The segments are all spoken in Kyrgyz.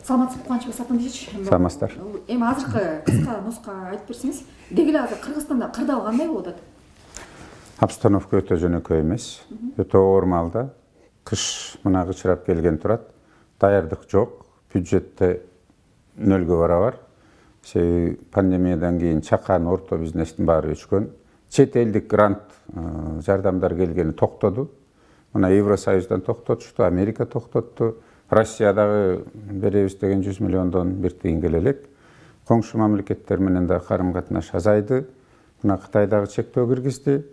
саламатсызбы, Кубаныч Сапан дечи. Саламатсыздар. Эми азыркы кыска нуска айтып берсеңиз, деги эле азыр Кыргызстанда кырдаал кандай болуп атат? Обстановка өтө жөнөкөй эмес, өтө оор маалда. Кыш мына кычырап келген турат. Даярдык жок, бюджетте нөлгө барабар. Пандемиядан кийин чакан орто бизнестин баары өчкөн. Чет элдик грант жардамдар келгени токтоду. Мына Евросоюздан токтотушту, Америка токтотту. Россиядагы беребиз деген 100 миллиондон бир тыйын келе элек. Коңшу мамлекеттер менен да карым-катнаш азайды. Мына Кытайдагы чектөө киргизди.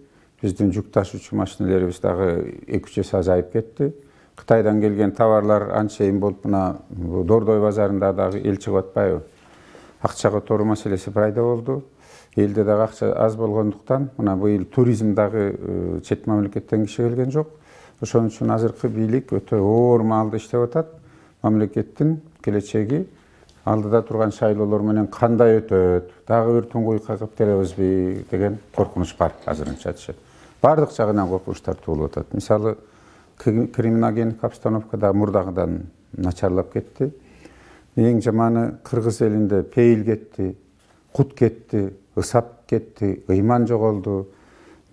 Биздин жүк ташуучу машинелерибиз дагы 2-3 эсе азайып кетти. Кытайдан келген товарлар анчейин болуп, мына Дордой базарында дагы эл чыгып атпайбы? Акча которуу маселеси пайда болду. Элде дагы акча аз болгондуктан, мына быйыл туризм дагы чет мамлекеттен киши келген жок. Ошон үчүн азыркы бийлик өтө оор маалда иштеп атат. Мамлекеттин келечеги алдыда турган шайлоолор менен кандай өтөт, дагы бир туңгуйка кылып келебизби деген коркунуч бар азырынча. Бардык жагынан коркунучтар туулуп атат. Мисалы, криминогендик обстановка да мурдагыдан начарлап кетти. Эң жаманы Кыргыз элинде пейил кетти, кут кетти, ысап кетти, ыйман жоголду.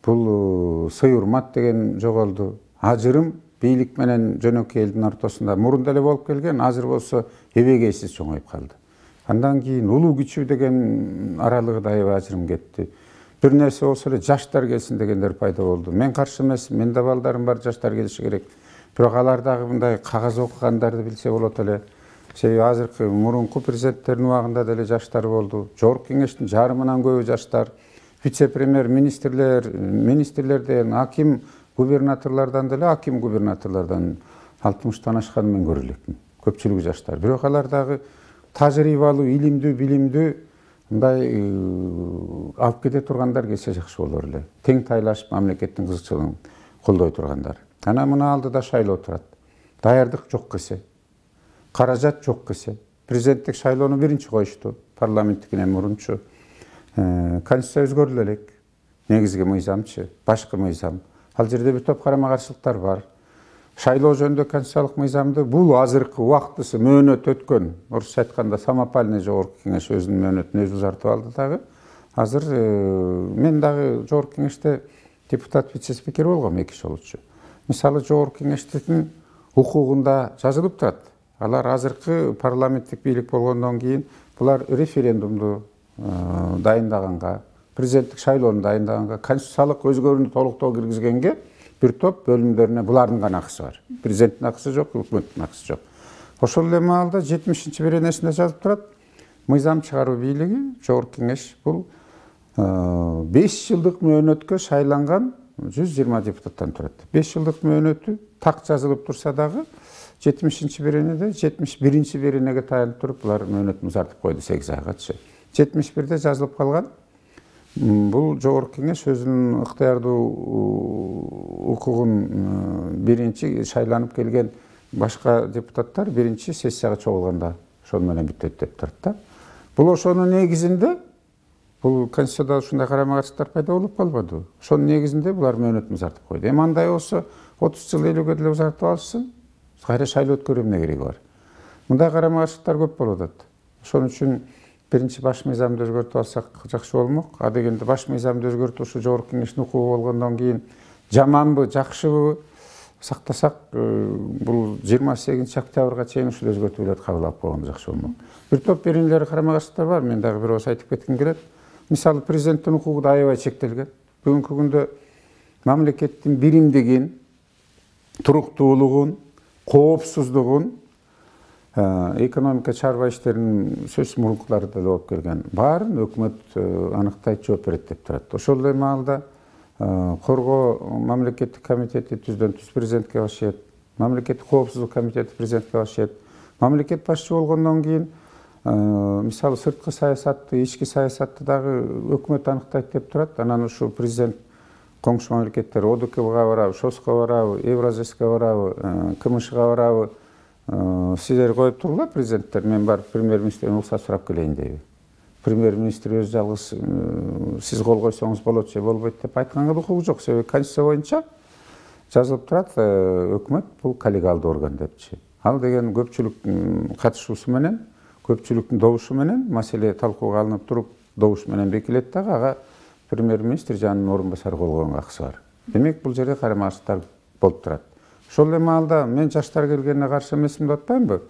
Бул сый-урмат деген жоголду. Ажырым бийлик менен жөнөкөй элдин ортосунда мурунда эле болуп келген, азыр болсо эбегейсиз чоңоюп калды. Андан кийин улуу күчүү деген аралыгы да аябай ажырым кетти. Бир нерсе болсо эле жаштар келсин дегендер пайда болду. Мен каршы эмес, менин да балдарым бар, жаштар келиши керек. Бирок алар дагы мындай кагаз окугандарды билсе болот эле. Себеби азыркы мурунку президенттердин убагында деле жаштар болду. Жогорку кеңештин жарымынан көбү жаштар. Вице-премьер, министрлерден, аким губернаторлордан деле, аким губернаторлордан 60-тан ашкан мен көрө элекмин. Көпчүлүгү жаштар. Бирок алар дагы тажрыйбалуу, илимдүү, билимдүү мындай алып кете тургандар келсе жакшы болор эле. Тең тайлашып мамлекеттин кызыкчылыгын колдой тургандар. Ана мына алдыда шайлоо турат. Даярдык жок кесе. Каражат жок кесе. Президенттик шайлоону биринчи коюшту, парламенттикинен мурунчу. Конституция өзгөрүлө элек. Негизги мыйзамчы, башкы мыйзам. Ал жерде бир топ карама-каршылыктар бар. Шайлоо жөнүндө конституциялык мыйзамды бул азыркы убактысы мөөнөт өткөн, орусча айтканда самопальный жогорку кеңеш өзүнүн мөөнөтүн өзү узартып алды дагы. Азыр мен дагы жогорку кеңеште депутат вице-спикер болгом 2 жолучу. Мисалы, жогорку кеңештин укугунда жазылып турат. Алар азыркы парламенттик бийлик болгондон кийин булар референдумду дайындаганга, президенттик шайлоону дайындаганга, конституциялык өзгөрүүнү толуктоо киргизгенге бир топ бөлүмдөрүнө булардын гана акысы бар. Президенттин акысы жок, өкмөттүн акысы жок. Ошол эле маалда 70-беренесинде жазылып турат. Мыйзам чыгаруу бийлиги, жогорку кеңеш бул 5 жылдык мөөнөткө шайланган 120 депутаттан турат. 5 жылдык мөөнөтү так жазылып турса дагы 70-беренеде 71-беренеге таянып туруп булар мөөнөтүн узартып койду 8 айгачы. 71-де жазылып калган. Бул жогорку кеңеш өзүнүн ыктыярдуу укугун биринчи шайланып келген башка депутаттар биринчи сессияга чогулганда ошону менен бүттөт деп турат да. Бул ошонун негизинде бул конституцияда ушундай карама-каршылыктар пайда болуп калбады. Ошонун негизинде булар мөөнөтүн узартып койду. Эми андай болсо 30 жыл 50-ге деле узартып алышсын. Кайра шайлоо өткөрүү эмне кереги бар? Мындай карама-каршылыктар көп болуп атат. Ошон үчүн биринчи баш мыйзамды өзгөртүп алсак жакшы болмок. А дегенде баш мыйзамды өзгөртүп ушу жогорку кеңештин укугу болгондон кийин жаманбы, жакшыбы сактасак, бул 28 октябрга чейин ушул өзгөртүүлөрдү кабыл алып койгон жакшы болмок. Бир топ беренелери карама-каршылыктар бар. Мен дагы бир ооз айтып кетким келет. Мисалы, президенттин укугу да аябай чектелген. Бүгүнкү күндө мамлекеттин биримдигин, туруктуулугун, коопсуздугун, экономика чарба иштеринин сөзсүз мурункулары деле болуп келген. Баарын өкмөт аныктайт, жооп берет деп турат. Ошол эле маалда коргоо мамлекеттик комитети түздөн түз президентке башчы, мамлекеттик коопсуздук комитети президентке башчы. Мамлекет башчы болгондон кийин мисалы сырткы саясатты, ички саясатты дагы өкмөт аныктайт деп турат. Анан ушу президент коңшу мамлекеттер ОДКБга барабы, ШОСко барабы, Евразэске барабы, КМШга барабы, сиздер коюп тургула президенттер, мен барып премьер-министрден уруксат сурап келейин дейби. Премьер-министр өз жалгыз сиз кол койсоңуз болот же болбойт деп айтканга укугу жок. Себеби конституция боюнча жазылып турат, өкмөт бул коллегиалдуу орган депчи. Ал деген көпчүлүктүн катышуусу менен, көпчүлүктүн добушу менен маселе талкууга алынып туруп, добуш менен бекилет дагы ага премьер-министр жанынын орун басары болгонго акысы бар. Демек бул жерде карама-каршылыктар болуп турат. Ошол эле маалда мен жаштар келгенине каршы эмесмин деп атпаймынбы?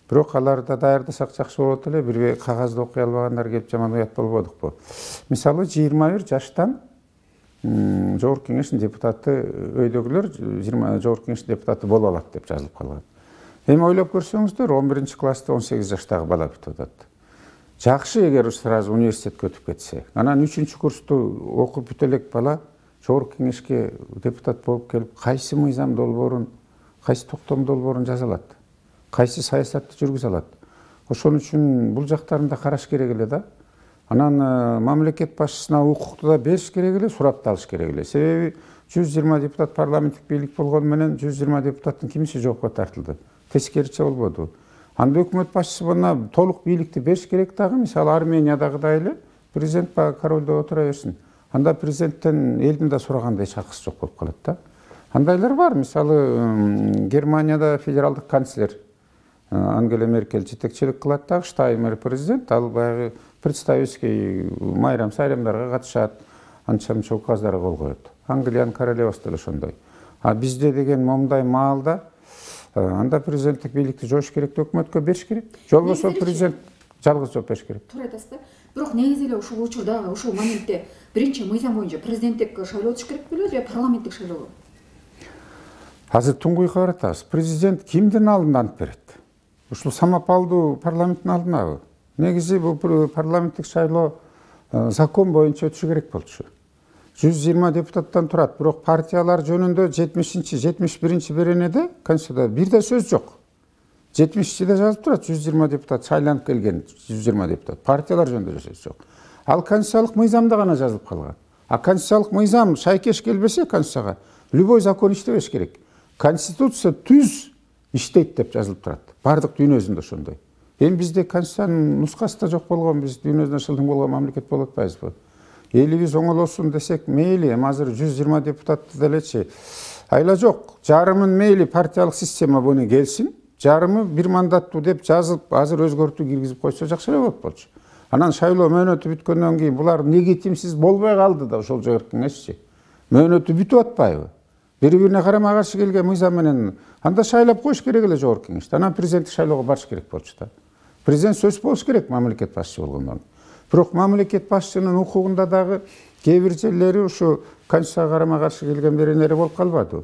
Бирок аларды даярдасак жакшы болот эле, бир кагазды окуй албагандар келип жаман уят болбодукпу? Мисалы 21 жаштан Жогорку Кеңештин депутаты өйдөгүлөр 20 Жогорку Кеңештин депутаты боло алат деп жазылып калган. Эми ойлоп көрсөңүздөр, 11-класста 18 жаштагы бала бүтүп атат. Жакшы эгер сразу университетке өтүп кетсе. Анан 3-курсту окуп бүтө элек бала Жогорку Кеңешке депутат болуп келип, кайсы мыйзам долбоорун, кайсы токтом долбоорун жаза алат, кайсы саясатты жүргүзө алат. Ошон үчүн бул жактарын да караш керек эле да. Анан мамлекет башчысына укукту да бериш керек эле, сурап да алыш керек эле. Себеби 120 депутат парламенттик бийлик болгону менен 120 депутаттын кимиси жоопко тартылды. Тескеричи болбоду. Анда өкмөт башчысы буна толук бийликти бериш керек дагы. Мисалы Армениядагыдай эле президент ба королдо отура берсин. Анда президенттен элдин да сурагандай чакысы жок болуп калат да. Андайлар бар. Мисалы Германияда федералдык канцлер Ангела Меркель жетекчилик кылат дагы, Штайнмайер президент, ал баягы представительский майрам сайрамдарга катышат, анча-мынча указдарга кол коет. Англиянын королевасы деле ошондой. А бизде деген момундай маалда анда президенттик бийликти жоош керек, өкмөткө бериш керек. Жолбосо президент жалгыз жооп бериш керек. Туура айтасыз да. Бирок негизи эле ушул учурда, ушул моментте биринчи мыйзам боюнча президенттик шайлоо өтүш керек беле же парламенттик шайлоо? Азыр туңгуйга баратабыз. Президент кимдин алдында ант берет? Ушул самапалдуу парламенттин алдынабы? Негизи бул парламенттик шайлоо закон боюнча өтүшү керек болчу. 120 депутаттан турат, бирок партиялар жөнүндө 71 беренеде Конституцияда бир да сөз жок. 70-де жазылып турат, 120 депутат шайланып келген, 120 депутат. Партиялар жөнүндө сөз жок. Ал конституциялык мыйзамда гана жазылып калган. А конституциялык мыйзам шайкеш келбесе Конституцияга, любой закон иштебеш керек. Конституция түз иштейт деп жазылып турат. Бардык дүйнө жүзүндө ошондой. Эми бизде конституциянын нускасы да жок болгон, биз дүйнө жүзүндө шылдың болгон мамлекет болуп атпайбызбы? Элибиз оңолосун десек мейли, эми азыр 120 депутатты делечи. Айла жок, жарымын мейли партиялык система буну келсин, жарымы бир мандаттуу деп жазып, азыр өзгөртүү киргизип койсо жакшы эле болот болчу. Анан шайлоо мөөнөтү бүткөндөн кийин булар легитимсиз болбой калды да ошол Жогорку Кеңешчи. Мөөнөтү бүтүп атпайбы? Бири-бирине карама-каршы келген мыйзам менен анда шайлап коюш керек эле Жогорку Кеңешти. Анан президенттик шайлоого барыш керек болчу да. Президент сөз болуш керек мамлекет башчысы болгондон. Бирок мамлекет башчынын укугунда дагы кээ бир жерлери ушу Конституцияга карама-каршы келген беренелери болуп калбады.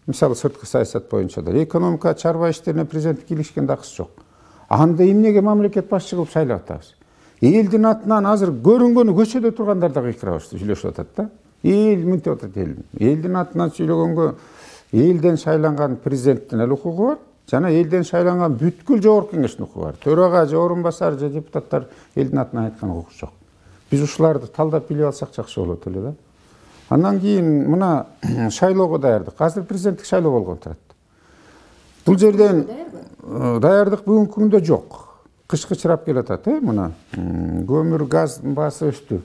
Мисалы сырткы саясат боюнча да экономика, чарба иштерине президент киришкен акысы жок. Анда эмнеге мамлекет башчы кылып шайлап атабыз? Элдин атынан азыр көрүнгөнү көчөдө тургандар да кыйкырап сүйлөшүп атат да. Эл мынтип атат эл. Элдин атынан сүйлөгөнгө элден шайланган президенттин эле укугу бар. Жана элден шайланган бүткүл Жогорку Кеңештин укугу бар. Төрага же орун басар же депутаттар элдин атынан айткан укугу жок. Биз ушуларды талдап билип алсак жакшы болот эле да. Андан кийин мына шайлоого даярдык. Азыр президенттик шайлоо болгон турат. Бул жерден даярдык бүгүнкү күндө жок. Кычкычырап келатат, мына көмүр, газдын баасы өстү.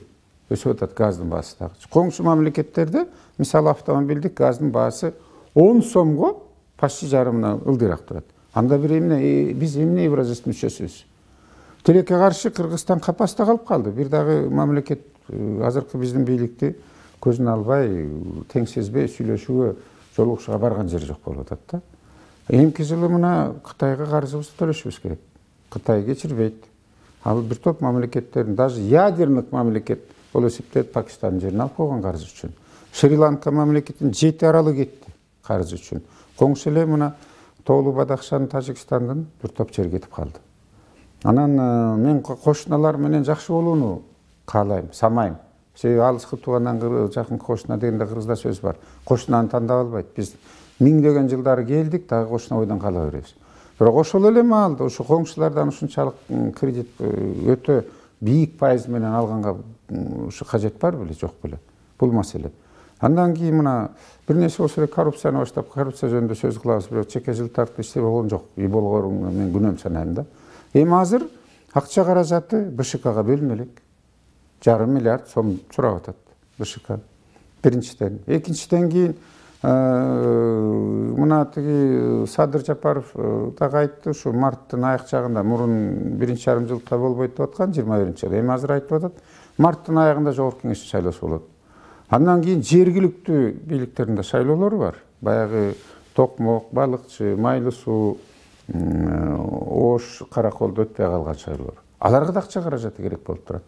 Өсүп атат газдын баасы дагы. Коңшу мамлекеттерде мисалы автомобилдик газдын баасы 10 сомго почти жарымына ылдыйраак турат. Анда бир эмне биз эмне Евразиясынын мүчөсүбүз? Тилекке каршы Кыргызстан капаста калып калды. Бир дагы мамлекет азыркы биздин бийликти көзүн албай, тең сезбей сүйлөшүүгө, жолугушууга барган жери жок болуп атат да. Эмки жылы мына Кытайга карызыбызды төлөшүбүз керек. Кытай кечирбейт. Ал бир топ мамлекеттердин, даже ядерник мамлекет болуп эсептелет Пакистандын жерин алып койгон карыз үчүн. Шри-Ланка мамлекетинин 7 аралы кетти карыз үчүн. Коңшу эле мына Тоолу Бадахшан Тажикстандын бир топ жери кетип калды. Анан мен кошуналар менен жакшы болууну каалайм, самайм. Себеби алыскы туугандан жакын кошуна дегенде кыргызда сөз бар. Кошунаны тандап албайт. Биз миңдеген жылдары келдик, дагы кошуна бойдон кала беребиз. Бирок ошол эле маалда ушу коңшулардан ушунчалык кредит өтө бийик пайыз менен алганга ушу кажет бар беле, жок беле? Бул маселе. Андан кийин мына бир нерсе болсо эле коррупцияны баштап, коррупция жөнүндө сөз кылабыз, бирок чеке жыл тартып иште болгон жок. И болгонун мен күнөөм санайм да. Эми азыр акча каражаты БШКга бөлүнө элек. 1,5 миллиард сом сурап атат БШК. Биринчиден. Экинчиден кийин мына тиги Садыр Жапаров дагы айтты, ушу марттын аяк жагында мурун 1,5 жылда болбойт деп аткан, 21-жылда. Эми азыр айтып атат, марттын аягында жогорку кеңештин шайлоосу болот. Андан кийин жергиликтүү бийликтердин да шайлоолору бар. Баягы Токмок, Балыкчы, Майлы суу, Ош, Караколдо өтпөй калган шайлоолор. Аларга да акча каражаты керек болуп турат.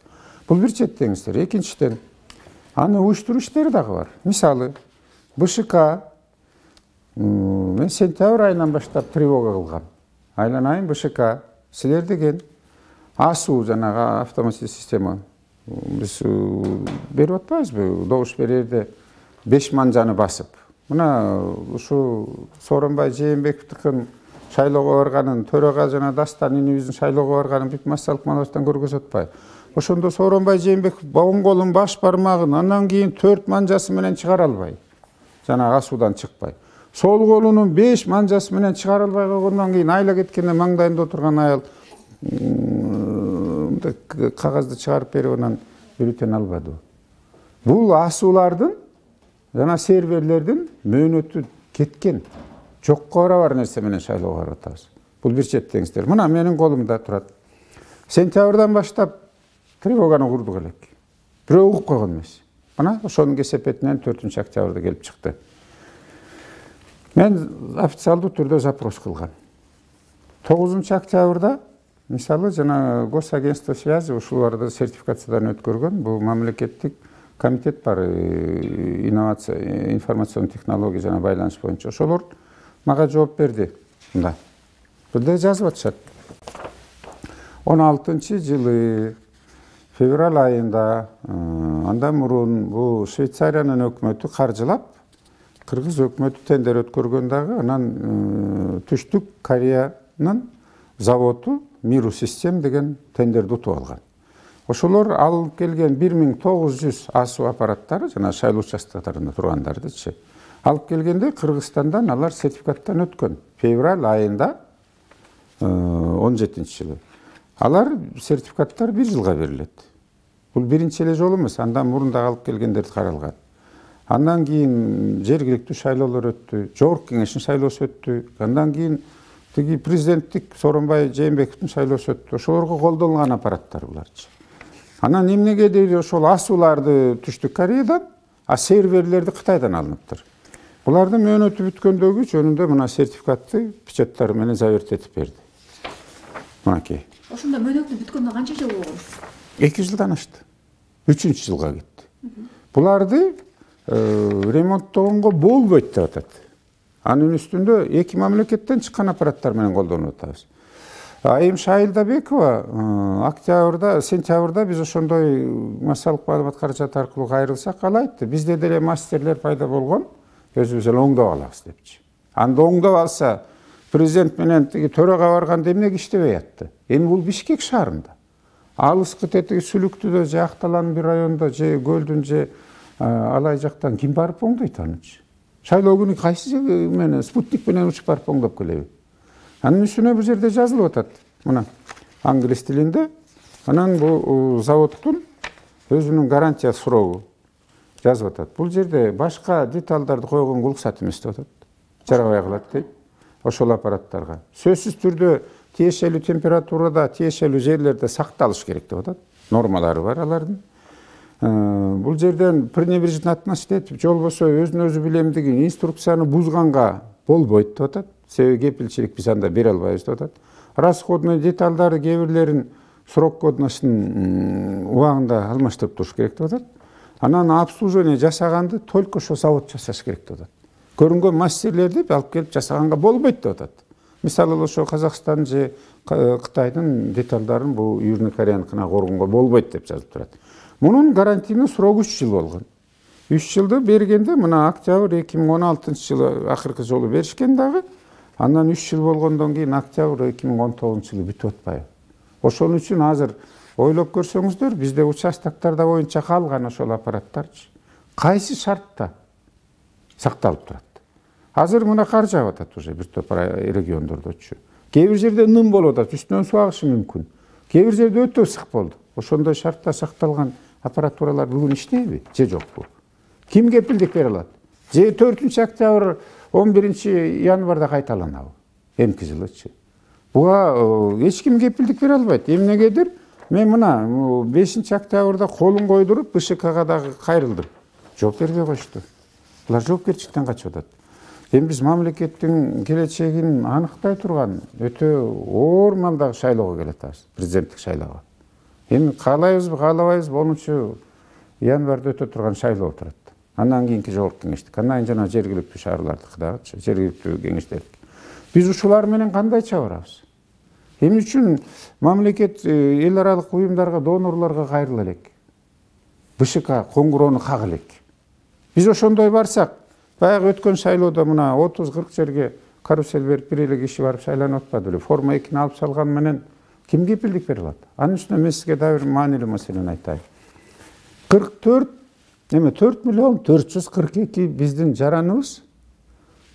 Бул бир четтеңиздер. Экинчиден, аны уюштуруу иштери дагы бар. Мисалы, БШК мен сентябрь айынан баштап тревога кылгам. Айланайын БШК, силер деген АСУ жанагы автоматик система биз берип атпайбызбы? Добуш берерде 5 манжаны басып. Мына ушу Сооронбай Жээнбековдун шайлоого барганын, төрага жана Дастан инибиздин шайлоого барганын бүт массалык маалыматтан көргөзүп атпайбы? Ошондо Сооронбай Жээнбеков оң колун баш бармагын андан кийин 4 манжасы менен чыгара албай. Жана асуудан чыкпай. Сол колунун 5 манжасы менен чыгара албай калгандан кийин айла кеткенде маңдайында отурган аял кагазды чыгарып берип анан бюллетень албады. Бул асуулардын жана серверлердин мөөнөтү кеткен. Жокко барабар нерсе менен шайлоого барып атабыз. Бул бир четтеңиздер. Мына менин колумда турат. Сентябрдан баштап тревоганы курдук элек. Бирөө угуп койгон эмес. Мына ошонун кесепетинен 4-октябрда келип чыкты. Мен официалдуу түрдө запрос кылгам. 9-октябрда мисалы жана Госагентство связи ушуларды сертификациядан өткөргөн бул мамлекеттик комитет бар, инновация, информацион технология жана байланыш боюнча. Ошолор мага жооп берди. Мында. Бирде жазып атышат. 16-жылы февраль айында андан мурун бул Швейцариянын өкмөтү каржылап Кыргыз өкмөтү тендер өткөргөн дагы, анан Түштүк Кореянын заводу Миру Систем деген тендерди утуп алган. Ошолор алып келген 1900 асуу аппараттары жана шайлоо участоктарында тургандардычы. Алып келгенде Кыргызстандан алар сертификаттан өткөн. Февраль айында 17-жылы. Алар сертификаттар 1 жылга берилет. Бул биринчи эле жолу эмес, андан мурун да алып келгендерди каралган. Андан кийин жергиликтүү шайлоолор өттү, жогорку кеңештин шайлоосу өттү. Андан кийин тиги президенттик Сооронбай Жээнбековдун шайлоосу өттү. Ошолорго колдонулган аппараттар буларчы. Анан эмнеге дейт ошол асууларды Түштүк Кореядан, а серверлерди Кытайдан алыныптыр. Булардын мөөнөтү бүткөндөгү жөнүндө мына сертификатты печаттар менен заверт этип берди. Мынакей. Ошондо мөөнөтү бүткөндө канча жыл болгон? 2 жылдан ашты. 3-жылга кетти. Буларды ремонттогонго болбойт деп атат. Анын үстүндө эки мамлекеттен чыккан аппараттар менен колдонуп атабыз. Айым Шайылдабекова октябрда, сентябрда биз ошондой массалык маалымат каражаты аркылуу кайрылсак, ал айтты, бизде деле мастерлер пайда болгон, өзүбүз эле оңдоп алабыз депчи. Анда оңдоп алса, президент менен тиги төрага барганда эмнеге иштебей атты? Эми бул Бишкек шаарында. Алыскы тетиги Сүлүктүдө же Акталандын бир районунда же Көлдүн же алай жактан ким барып оңдойт анычы? Шайлоо күнү кайсы менен спутник менен учуп барып оңдоп келеби? Анын үстүнө бул жерде жазылып атат. Мына англис тилинде. Анан бул заводдун өзүнүн гарантия срогу жазып атат. Бул жерде башка деталдарды койгонго уруксат эмес деп атат. Жарабай калат дейт. Ошол аппараттарга сөзсүз түрдө тиешелүү температурада, тиешелүү жерлерде сакталыш керек деп атат. Нормалары бар алардын. Бул жерден пренебрежительно этип, же болбосо өзүн өзү билемдигин, инструкцияны бузганга болбойт деп атат. Себеби кепилчилик биз анда бере албайбыз деп атат. Расходный деталдары кээ бирлерин срок годностун убагында алмаштырып туруш керек деп атат. Анан обслуживание жасаганды только ошо завод жасаш керек деп атат. Көрүнгөн мастерлерди алып келип жасаганга болбойт деп атат. Мисалы ошо Казакстан же Кытайдын деталдарын бул Южный Кореяныкына коргонго болбойт деп жазып турат. Мунун гарантийный срогу 3 жыл болгон. 3 жылды бергенде мына октябрь 2016-жылы акыркы жолу беришкен дагы, андан 3 жыл болгондон кийин октябрь 2019-жылы бүтүп атпайбы. Ошон үчүн азыр ойлоп көрсөңүздөр, бизде участоктарда боюнча калган ошол аппараттарчы кайсы шартта сакталып турат. Азыр мына кар жаап атат уже бир топ региондордочу. Кээ бир жерде ным болуп атат, үстүнөн суу агышы мүмкүн. Кээ бир жерде өтө ысык болду. Ошондой шартта сакталган аппаратуралар бүгүн иштейби же жокпу? Ким кепилдик бере алат? Же 4-октябрь 11 январда кайталанабы эмки жылычы. Буга эч ким кепилдик бере албайт. Эмнегедир мен мына 5 октябрда колун койдуруп БШКга дагы кайрылдым. Жооп бербей коюшту. Булар жоопкерчиликтен качып атат. Эми биз мамлекеттин келечегин аныктай турган өтө оор маалдагы шайлоого келатабыз, президенттик шайлоого. Эми каалайбызбы, каалабайбызбы 10 январда өтө турган шайлоо турат. Андан кийинки жогорку кеңештик, андан кийин жана жергиликтүү шаарлардыкы дагы, жергиликтүү кеңештердик. Биз ушулар менен кандай чабарабыз? Эмне үчүн мамлекет эл аралык уюмдарга, донорлорго кайрыла элек? БШК коңгуроону кага элек. Биз ошондой барсак, баягы өткөн шайлоодо мына 30-40 жерге карусель берип бир эле киши барып шайланып атпады беле? Форма 2-ни алып салган менен ким кепилдик бере алат? Анын үстүнө мен сизге да бир маанилүү маселени айтайын. 4 миллион 442 биздин жараныбыз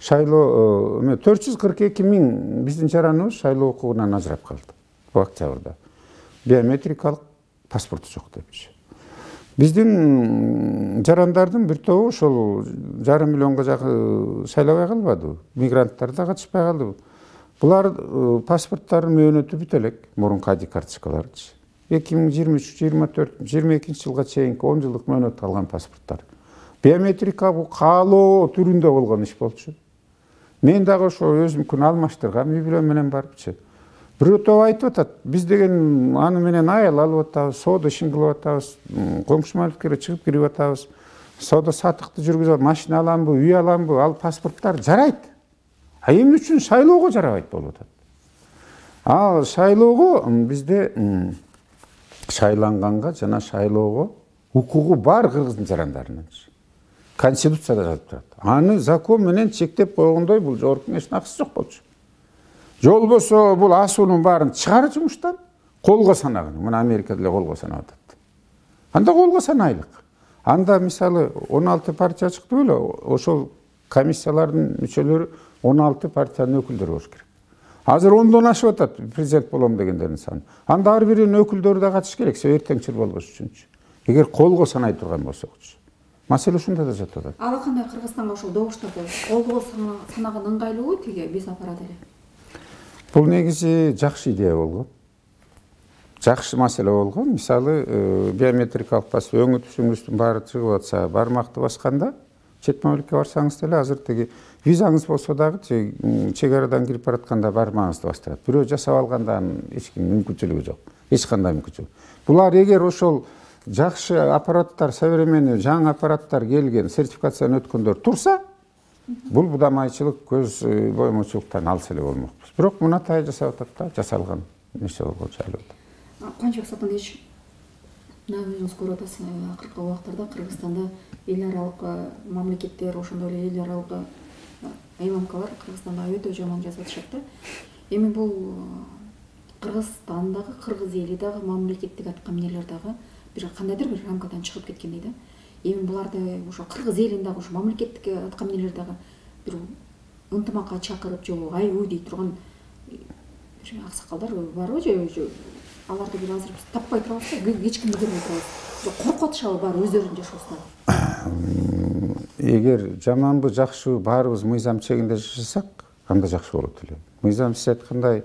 шайлоо 442 миң биздин жараныбыз шайлоо укугунан ажырап калды. Октябрда. Биометрикалык паспорту жок депчи. Биздин жарандардын бир тобу ошол 1,5 миллионго жакын шайлабай калбады. Мигранттар да катышпай калды. Булар паспорттарын мөөнөтү бүт элек, мурунку ID карточкаларчы. 2023-24-22 жылга чейинки 10 жылдык мөөнөт алган паспорттар. Биометрика бул каалоо түрүндө болгон иш болчу. Мен дагы ошо өзүмкүн алмаштыргам, үй бүлөм менен барыпчы. Бирөө топ айтып атат, биз деген аны менен аял алып атабыз, соода ишин кылып атабыз, коңшу мамлекетке чыгып кирип атабыз, соода сатыкты жүргүзүп, машина аламбы, үй аламбы, ал паспорттар жарайт. А эмне үчүн шайлоого жарабайт болуп атат? Ал шайлоого бизде шайланганга жана шайлоого укугу бар кыргыздын жарандарынын. Конституцияда жазып турат. Аны закон менен чектеп койгондой бул жогорку кеңештин акысы жок болчу. Жолбосо бул асуунун баарын чыгар жумуштан колго санаган. Мына Америкада эле колго санап атат. Анда колго санайлык. Анда мисалы 16 партия чыкты беле, ошол комиссиялардын мүчөлөрү 16 партиянын өкүлдөрү болуш керек. Азыр 10дон ашып атат президент болом дегендердин саны. Анда ар биринин өкүлдөрү да катыш керек, эртеңчил болбош үчүнчү. Эгер колго санай турган болсокчу. Маселе ушунда да жатып атат. Ага кандай Кыргызстанга ошол добуштарды колго санаган ыңгайлуубу тиги биз апарат эле? Бул негизи жакшы идея болгон. Жакшы маселе болгон. Мисалы, биометрикалык паспорт өңү түшүңүздүн баары чыгып атса, бармакты басканда чет мамлекетке барсаңыз деле азыр теги визаңыз болсо дагы чек арадан кирип баратканда бармагыңызды бастырат. Бирөө жасап алганда эч ким мүмкүнчүлүгү жок. Эч кандай мүмкүнчүлүк. Булар эгер ошол жакшы аппараттар, современный жаңы аппараттар келген, сертификацияны өткөндөр турса, бул будамайчылык, көз боомочулуктан алыс эле болмокпуз. Бирок мунатай жасап атат да, жасалган нерсе болгон шайлоодо. Канчабек Сапындович, өзүңүз көрүп атасыз, акыркы убактарда Кыргызстанда эл аралык мамлекеттер, ошондой эле эл аралык айламкалар Кыргызстанда өтө жаман жасап атышат да. Эми бул Кыргызстандагы, кыргыз эли дагы, мамлекеттик аткаминерлер дагы бир кандайдыр бир рамкадан чыгып кеткендей да. Эми буларды ошо кыргыз элин дагы, ошо мамлекеттик аткаминерлер дагы бир ынтымакка чакырып, же айуу дей турган бир аксакалдар барбы, же аларды бир азыр таппай турабызбы, эч кимди көрбөй турабыз. Коркуп атышабы баары өздөрүнүн жашоосунан? Эгер жаманбы, жакшыбы баарыбыз мыйзам чегинде жашасак, анда жакшы болот эле. Мыйзам сиз айткандай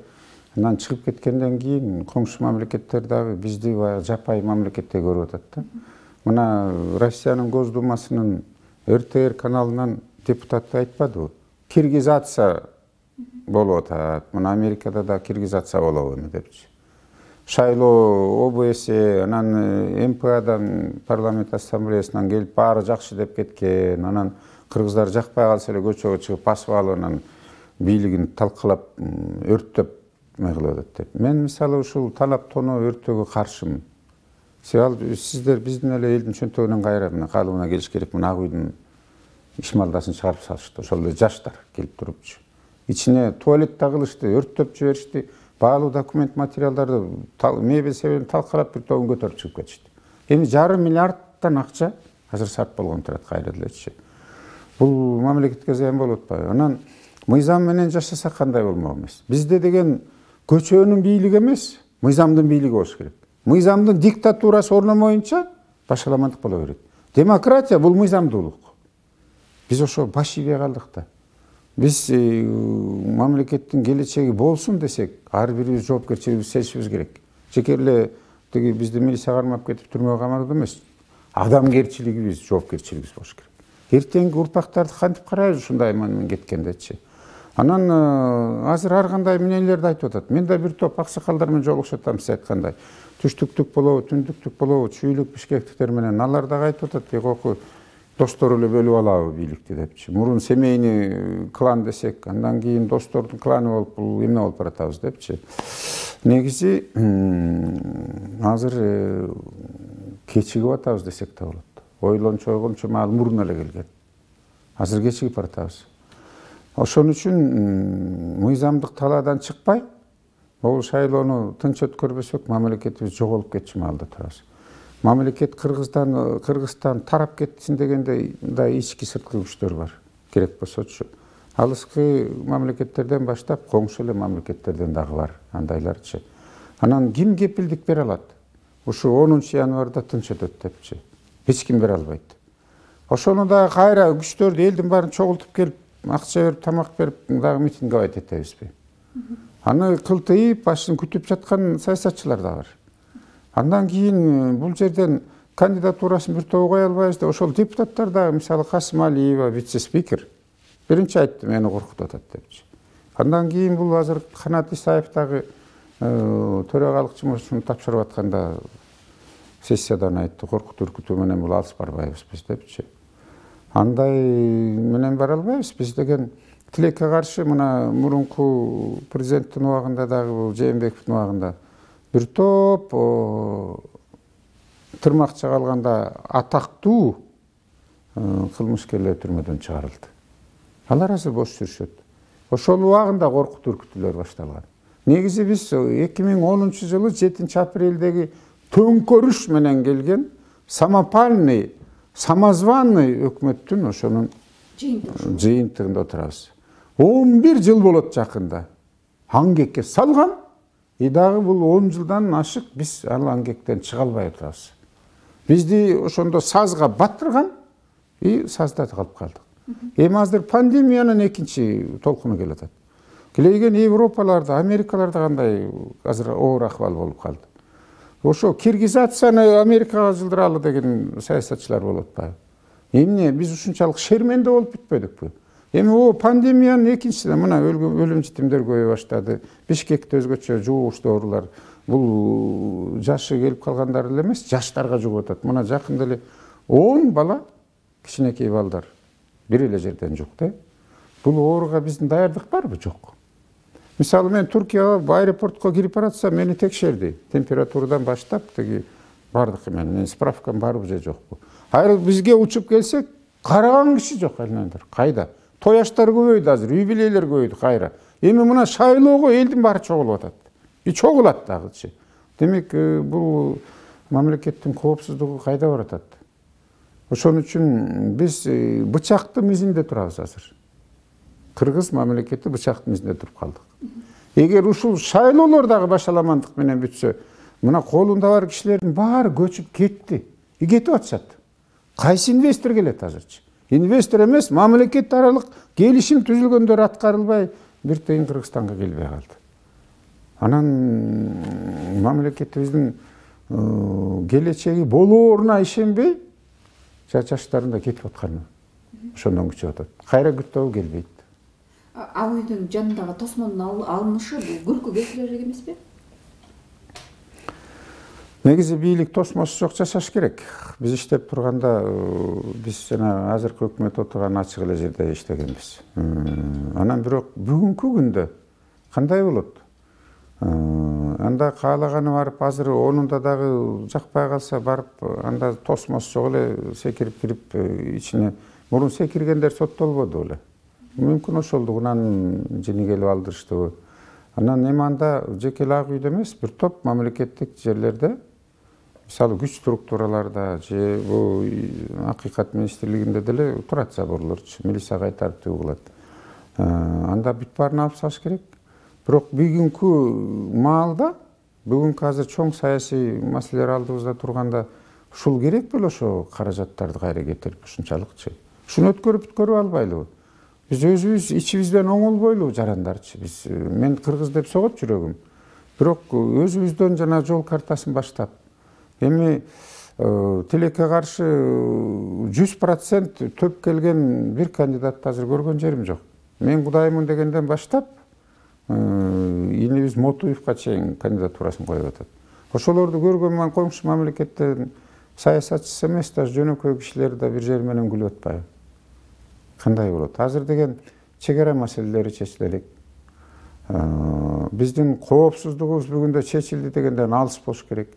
андан чыгып кеткенден кийин коңшу мамлекеттер дагы бизди жапай мамлекетте көрүп атат да. Мына Россиянын Госдумасынын РТР каналынан депутат айтпадыбы? Киргизация болуп атат. Мына Америкада да киргизация болобу депчи. Шайлоо ОБС, анан МПАдан, парламент ассамблеясынан келип баары жакшы деп кеткен. Анан кыргыздар жакпай калса эле көчөгө чыгып басып алып, анан бийлигин талкалап, өрттөп кылып атат деп. Мен мисалы ушул талап тоноо өрттөөгө каршымын. Сиздер биздин эле элдин чөнтөгүнөн кайра мына калыбына келиш керек. Мына ак үйдүн ишмалдасын чыгарып салышты. Ошол эле жаштар келип турупчу. Ичине туалет тагылышты, өрттөп жиберишти. Баалуу документ материалдарды мебель себебин талкалап бир тобун көтөрүп чыгып кетишти. Эми 1,5 миллиардтан акча азыр сарп болгон турат кайра делечи. Бул мамлекетке зыян болуп атпайбы? Анан мыйзам менен жашаса кандай болмок эмес? Бизде деген көчөнүн бийлиги эмес, мыйзамдын бийлиги болуш керек. Мыйзамдын диктатурасы орномоюнча башаламандык боло берет. Демократия бул мыйзамдуулук. Биз ошо баш ийбей калдык да. Биз мамлекеттин келечеги болсун десек, ар бирибиз жоопкерчилигибизди сезишибиз керек. Жеке эле тиги бизди милиция кармап кетип түрмөгө камаган эмес. Адамгерчилигибиз, жоопкерчилигибиз болуш керек. Эртеңки урпактарды кантип карайбыз ушундай менен кеткендечи. Анан азыр ар кандай мнениелерди айтып атат. Мен да бир топ аксакалдар менен жолугушуп атам, сиз айткандай. Түштүктүк болобу, түндүктүк болобу, чүйлүк бишкектиктер менен алар дагы айтып атат, койку достор эле бөлүп алабы бийликти депчи. Мурун семейный клан десек, андан кийин достордун кланы болуп, бул эмне болуп баратабыз депчи. Негизи азыр кечигип атабыз десек да болот. Ойлончу ойгончу маал мурун эле келген. Азыр кечигип баратабыз. Ошон үчүн мыйзамдык талаадан чыкпай, бул шайлоону тынч өткөрбөсөк, мамлекетибиз жоголуп кетчү маалда турабыз. Мамлекет Кыргызстан тарап кетсин дегенде да ички сырткы күчтөр бар. Керек болсочу. Алыскы мамлекеттерден баштап, коңшу эле мамлекеттерден дагы бар андайларчы. Анан ким кепилдик бере алат? Ушу 10 январда тынч өтөт депчи. Эч ким бере албайт. Ошону да кайра күчтөрдү элдин баарын чогултуп келип, акча берип, тамак берип, дагы митинг абайт этебизби? Аны кылтыйып, башын күтүп жаткан саясатчылар да бар. Андан кийин бул жерден кандидатурасын бир тобу кое албайбыз деп, ошол депутаттар да, мисалы Касым Алиева, вице-спикер, биринчи айтты, мени коркутуп атат депчи. Андан кийин бул азыр Канат Исаев дагы төрагалык жумушун тапшырып атканда сессиядан айтты, коркутуу үркүтүү менен бул алыс барбайбыз биз депчи. Андай менен бара албайбыз биз деген тилекке каршы. Мына мурунку президенттин убагында дагы, бул Жээнбековдун убагында бир топ тырмакча калганда атактуу кылмышкерлер түрмөдөн чыгарылды. Алар азыр бош жүрүшөт. Ошол убагында коркутуу үркүтүүлөр башталган. Негизи биз 2010-жылы 7-апрелдеги төңкөрүш менен келген самопальный, самозваный өкмөттүн ошонун жыйынтыгында отурабыз. 11 жыл болот жакында. Аңгекке салган, дагы бул 10 жылдан ашык биз ал аңгектен чыга албай отурабыз. Бизди ошондо сазга батырган, сазда калып калдык. Эми азыр пандемиянын экинчи толкуну келип атат. Келейген Европаларда, Америкаларда кандай азыр оор акыбал болуп калды. Ошо киргизацияны Америкага жылдыралы деген саясатчылар болуп атпайбы? Эмне биз ушунчалык шерменде болуп бүтпөдүкпү? Эми о пандемиянын экинчисинде мына өлүм житимдер көбөйө баштады. Бишкекте өзгөчө жугуш оорулар. Бул жашы келип калгандар эле эмес, жаштарга жугуп атат. Мына жакында эле 10 бала, кичинекей балдар бир эле жерден жукты. Бул ооруга биздин даярдык барбы? Жок. Мисалы мен Туркияга аэропортко кирип баратсам, мени текшерди. Температурадан баштап тиги бардык менин справкам барбы же жокпу. Айрыл бизге учуп келсек, караган киши жок элдер. Кайда? Тояштар көбөйдү азыр, юбилейлер көбөйдү кайра. Эми мына шайлоого элдин баары чогулуп атат. Чогулат дагычы. Демек, бул мамлекеттин коопсуздугу кайда баратат? Ошон үчүн биз бычактын мизинде турабыз азыр. Кыргыз мамлекети бычактын мизинде туруп калдык. Эгер ушул шайлоолор дагы башаламандык менен бүтсө, мына колунда бар кишилердин баары көчүп кетти. Кетип атышат. Кайсы инвестор келет азырчы? Инвестор эмес, мамлекет аралык келишим түзүлгөндөр аткарылбай, бир тыйын Кыргызстанга келбей калды. Анан мамлекетибиздин келечеги болооруна ишенбей, жаштарында кетип атканы ошондон күчөп атат. Кайра күттөбү келбейт. Ал үйдүн жанындагы тосмонун алынышы бул көркү келтирер эмеспи? Негизи бийлик тосмосу жок жашаш керек. Биз иштеп турганда, биз жана азыркы өкмөт отурган ачык эле жерде иштегенбиз. Анан бирок бүгүнкү күндө кандай болот? Анда каалаганы барып, азыр онунда дагы жакпай калса барып, анда тосмос жок эле секирип кирип ичине. Мурун секиргендер соттолбоду эле. Мүмкүн ошолдугунан жини келип алдырыштыбы. Анан эми анда жеке эле ак үйдө эмес, бир топ мамлекеттик жерлерде, мисалы күч структураларда же бул акыйкат министрлигинде деле турат заборлорчу, милиция кайтарып тыгып кылат. Анда бүт баарын алып салыш керек. Бирок бүгүнкү маалда, бүгүнкү азыр чоң саясий маселелер алдыбызда турганда, ушул керек беле ошо каражаттарды кайра кетирип ушунчалыкчы. Ушуну өткөрүп албайлыбы? Биз өзүбүз ичибизден оңолбойлу жарандарчы. Мен кыргыз деп согот жүрөгүм. Бирок өзүбүздөн жана жол картасын баштап, эми тилекке каршы 100% төп келген бир кандидатты азыр көргөн жерим жок. Мен Кудаймын дегенден баштап, инибиз Мотуевка чейин кандидатурасын коюп атат. Ошолорду көргөн мен коңшу мамлекеттен саясатчысы эмес, даже жөнөкөй кишилер да бир жери менен күлүп атпайбы? Кандай болот? Азыр деген чек ара маселелери чечиле элек. Биздин коопсуздугубуз бүгүндө чечилди дегенден алыс болуш керек.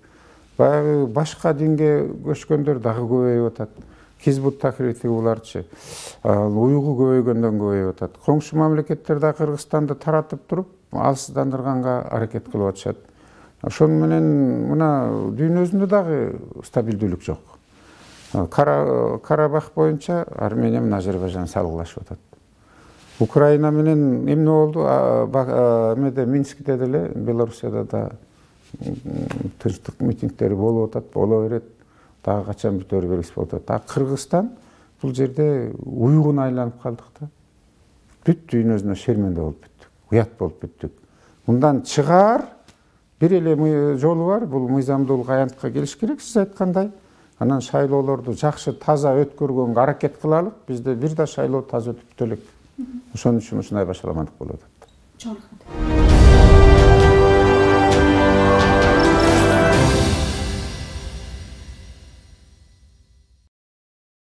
Баягы башка динге көчкөндөр дагы көбөйүп атат. Хизбут Тахрир буларчы. Уйгу көбөйгөндөн көбөйүп атат. Коңшу мамлекеттер да Кыргызстанды таратып туруп, алсыздандырганга аракет кылып атышат. Ошону менен мына дүйнөсүндө дагы стабилдүүлүк жок. Карабах боюнча Армения менен Азербайжан салгылашып атат. Украина менен эмне болду? Эмеде Минскте деле, Белоруссияда да тынчтык митингдери болуп атат, боло берет. Дагы качан бүтөрү белгисиз болуп атат. Кыргызстан бул жерде уйгуна айланып калдык да. Бүт дүйнөсүнө шерменде болуп бүттүк, уят болуп бүттүк. Мындан чыгаар бир эле жолу бар, бул мыйзамдуулук аянтка келиш керек, сиз айткандай. Анан шайлоолорду жакшы таза өткөргөнгө аракет кылалык. Бизде бир да шайлоо таза өтүп бүтө элек. Ошон үчүн ушундай башаламандык болуп атат. Чоң рахмат.